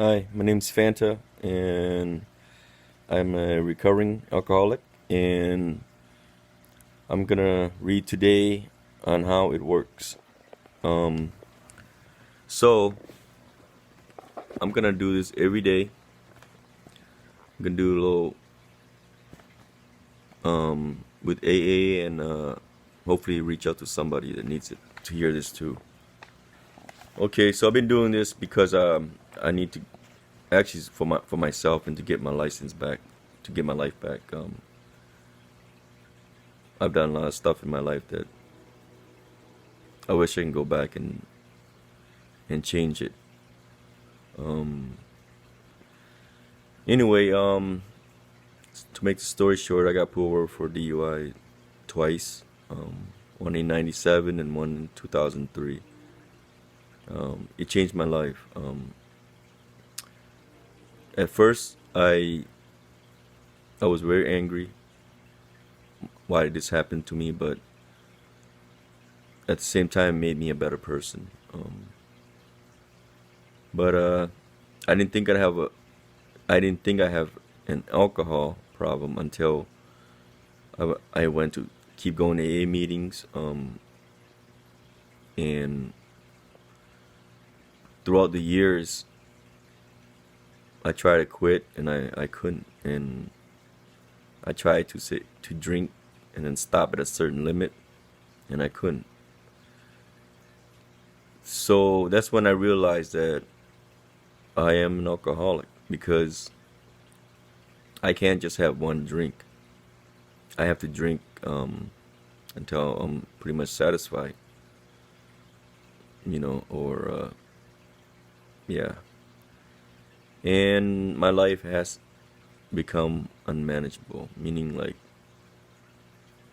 Hi, my name's Fanta, and I'm a recovering alcoholic, and I'm gonna read today on how it works. Um, so I'm gonna do this every day. I'm gonna do a little with AA, and hopefully reach out to somebody that needs it to hear this too. Okay, so I've been doing this because I need to actually for myself and to get my license back, to get my life back. I've done a lot of stuff in my life that I wish I can go back and change it. Anyway, to make the story short, I got pulled over for DUI twice, one in '97 and one in 2003. It changed my life. At first, I was very angry why did this happen to me, but at the same time, it made me a better person. But I didn't think I didn't think I have an alcohol problem until I went to keep going to AA meetings, and throughout the years, I tried to quit and I couldn't, and I tried to drink and then stop at a certain limit, and I couldn't. So that's when I realized that I am an alcoholic because I can't just have one drink. I have to drink until I'm pretty much satisfied, or yeah. And my life has become unmanageable, meaning like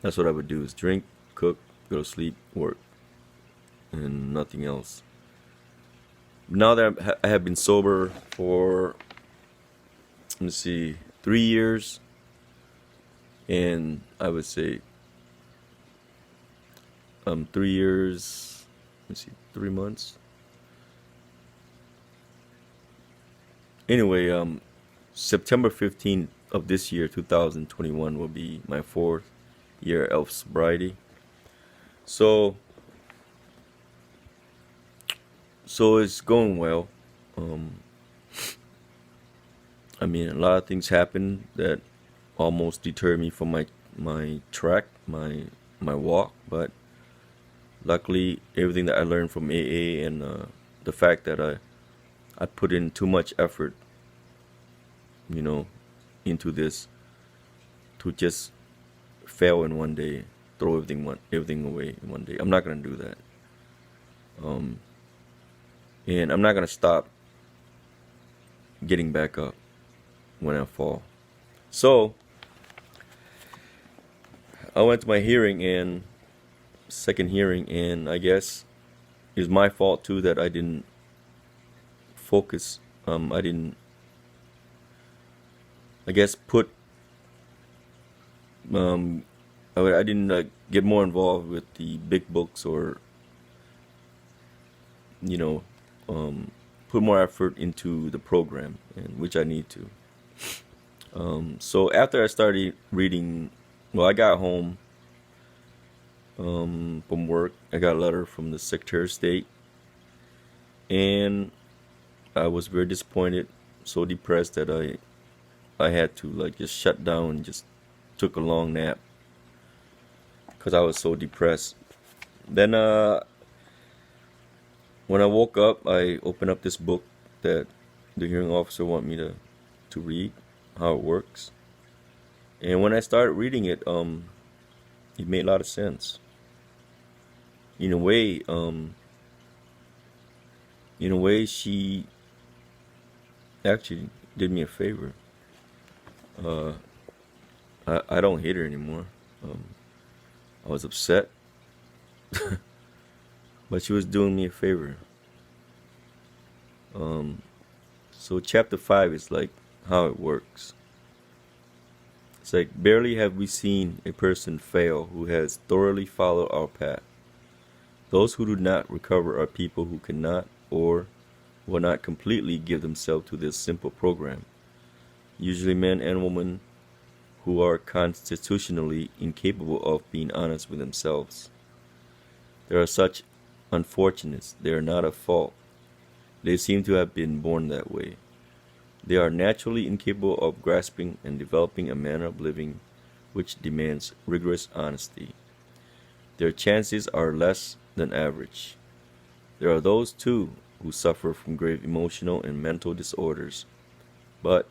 that's what I would do is drink, cook, go to sleep, work, and nothing else. Now that I have been sober for, let me see, 3 years, and I would say 3 years, let me see, 3 months. Anyway, September 15th of this year, 2021, will be my 4th year of sobriety. So, so it's going well. Um, I mean, a lot of things happen that almost deter me from my track, my walk. But luckily, everything that I learned from AA and the fact that I put in too much effort, you know, into this to just fail in one day, throw everything away in one day. I'm not gonna do that, and I'm not gonna stop getting back up when I fall. So I went to my hearing and second hearing, and I guess it's my fault too that I didn't focus. I didn't, I guess, put. I didn't get more involved with the big books or you know, put more effort into the program, and which I need to. So after I started reading, well, I got home from work. I got a letter from the Secretary of State, and I was very disappointed, so depressed that I had to like just shut down and just took a long nap because I was so depressed. Then when I woke up, I opened up this book that the hearing officer wanted me to read how it works. And when I started reading it, it made a lot of sense. In a way, she actually did me a favor. Uh, I don't hate her anymore. Um, I was upset, but she was doing me a favor. Um, so chapter 5 is like how it works. It's like barely have we seen a person fail who has thoroughly followed our path. Those who do not recover are people who cannot or will not completely give themselves to this simple program. Usually men and women who are constitutionally incapable of being honest with themselves. There are such unfortunates. They are not a fault. They seem to have been born that way. They are naturally incapable of grasping and developing a manner of living which demands rigorous honesty. Their chances are less than average. There are those, too, who suffer from grave emotional and mental disorders, but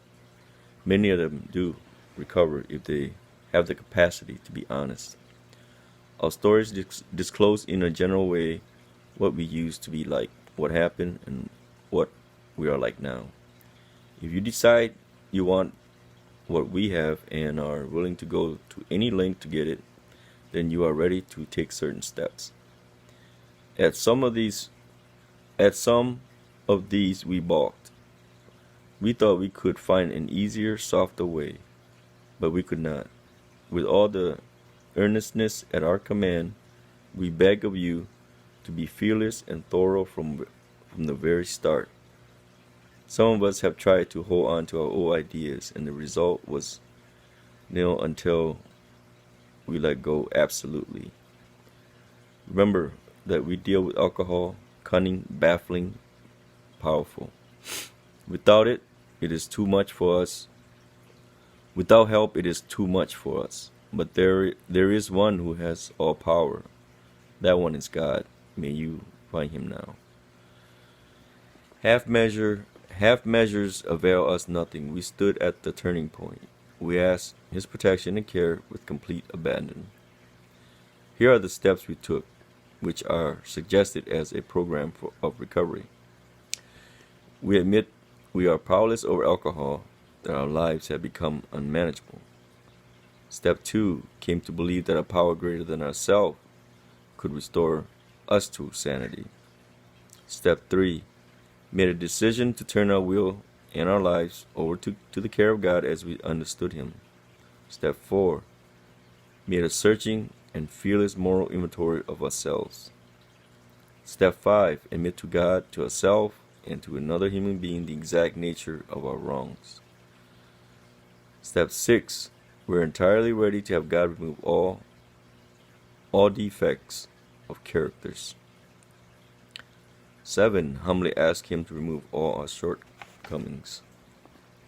many of them do recover if they have the capacity to be honest. Our stories disclose in a general way what we used to be like, what happened, and what we are like now. If you decide you want what we have and are willing to go to any length to get it, then you are ready to take certain steps. At some of these we balked. We thought we could find an easier, softer way, but we could not. With all the earnestness at our command, we beg of you to be fearless and thorough from the very start. Some of us have tried to hold on to our old ideas, and the result was nil until we let go absolutely. Remember that we deal with alcohol, cunning, baffling, powerful. Without it, it is too much for us. Without help, it is too much for us. But there is one who has all power. That one is God. May you find him now. Half measures avail us nothing. We stood at the turning point. We asked his protection and care with complete abandon. Here are the steps we took, which are suggested as a program of recovery. We admit we are powerless over alcohol, that our lives have become unmanageable. Step 2 came to believe that a power greater than ourselves could restore us to sanity. Step 3 made a decision to turn our will and our lives over to the care of God as we understood him. Step 4 made a searching and fearless moral inventory of ourselves. Step 5 admit to God, to ourselves, and to another human being the exact nature of our wrongs. Step 6, we're entirely ready to have God remove all defects of characters. 7, humbly ask him to remove all our shortcomings.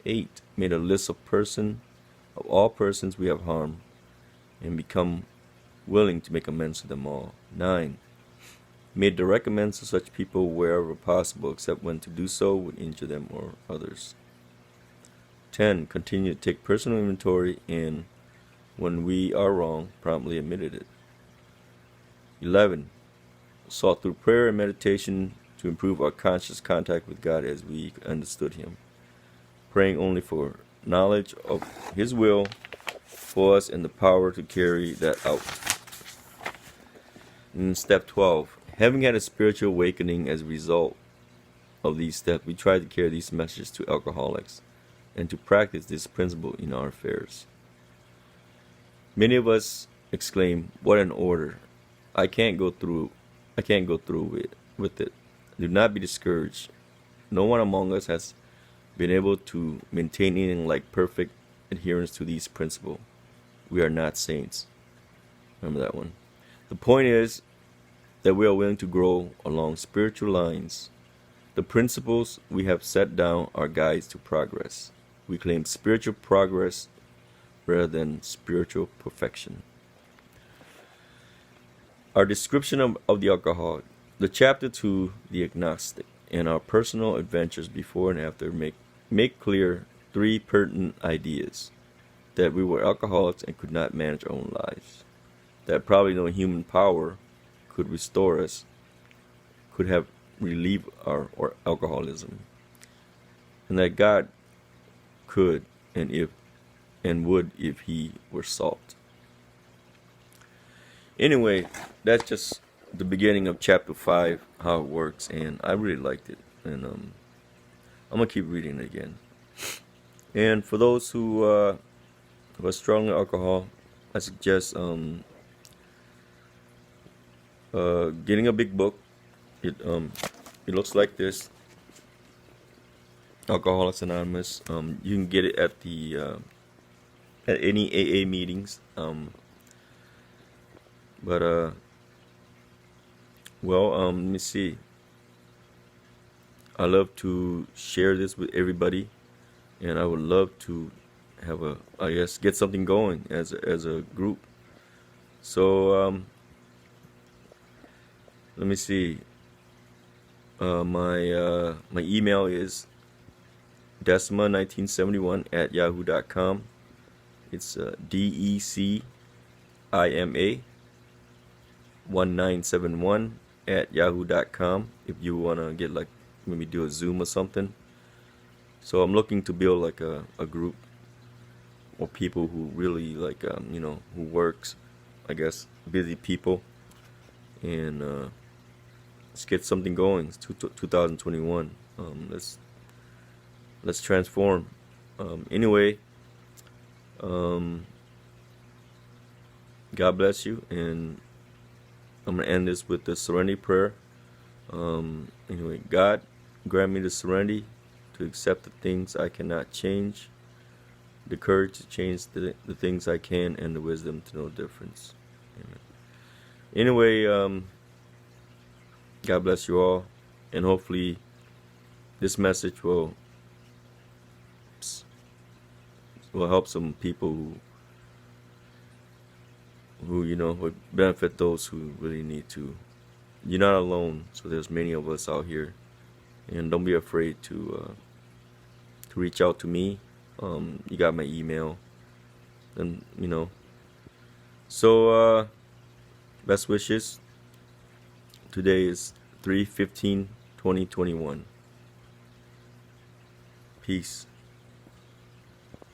8, made a list of all persons we have harmed and become willing to make amends to them all. 9, made direct amends to such people wherever possible, except when to do so would injure them or others. 10, continue to take personal inventory and, when we are wrong, promptly admitted it. 11, sought through prayer and meditation to improve our conscious contact with God as we understood him, praying only for knowledge of his will for us and the power to carry that out. And step 12, having had a spiritual awakening as a result of these steps, we tried to carry these messages to alcoholics and to practice this principle in our affairs. Many of us exclaim, "What an order! I can't go through with it." Do not be discouraged. No one among us has been able to maintain anything like perfect adherence to these principles. We are not saints. Remember that one. The point is that we are willing to grow along spiritual lines. The principles we have set down are guides to progress. We claim spiritual progress rather than spiritual perfection. Our description of the alcoholic, the chapter 2, the agnostic, and our personal adventures before and after make clear 3 pertinent ideas: that we were alcoholics and could not manage our own lives, that probably no human power could restore us, could have relieved our alcoholism, and that God could and would if he were sought. Anyway, that's just the beginning of chapter 5, how it works, and I really liked it, and I'm gonna keep reading it again. And for those who are struggling with alcohol, I suggest getting a big book. It looks like this. Alcoholics Anonymous. You can get it at the at any AA meetings. But well, let me see. I love to share this with everybody, and I would love to have I guess, get something going as a group. So let me see. My email is decima1971@yahoo.com. It's DECIMA1971@yahoo.com. If you wanna get like maybe do a Zoom or something. So I'm looking to build like a group of people who really like who works, I guess, busy people, and let's get something going. It's 2021. Let's transform. Anyway, God bless you, and I'm gonna end this with the serenity prayer. Anyway, God, grant me the serenity to accept the things I cannot change, the courage to change the things I can, and the wisdom to know the difference. Amen. Anyway, God bless you all, and hopefully this message will help some people who would benefit those who really need to. You're not alone, so there's many of us out here, and don't be afraid to reach out to me. You got my email, and so best wishes. Today is 3/15/2021. Peace.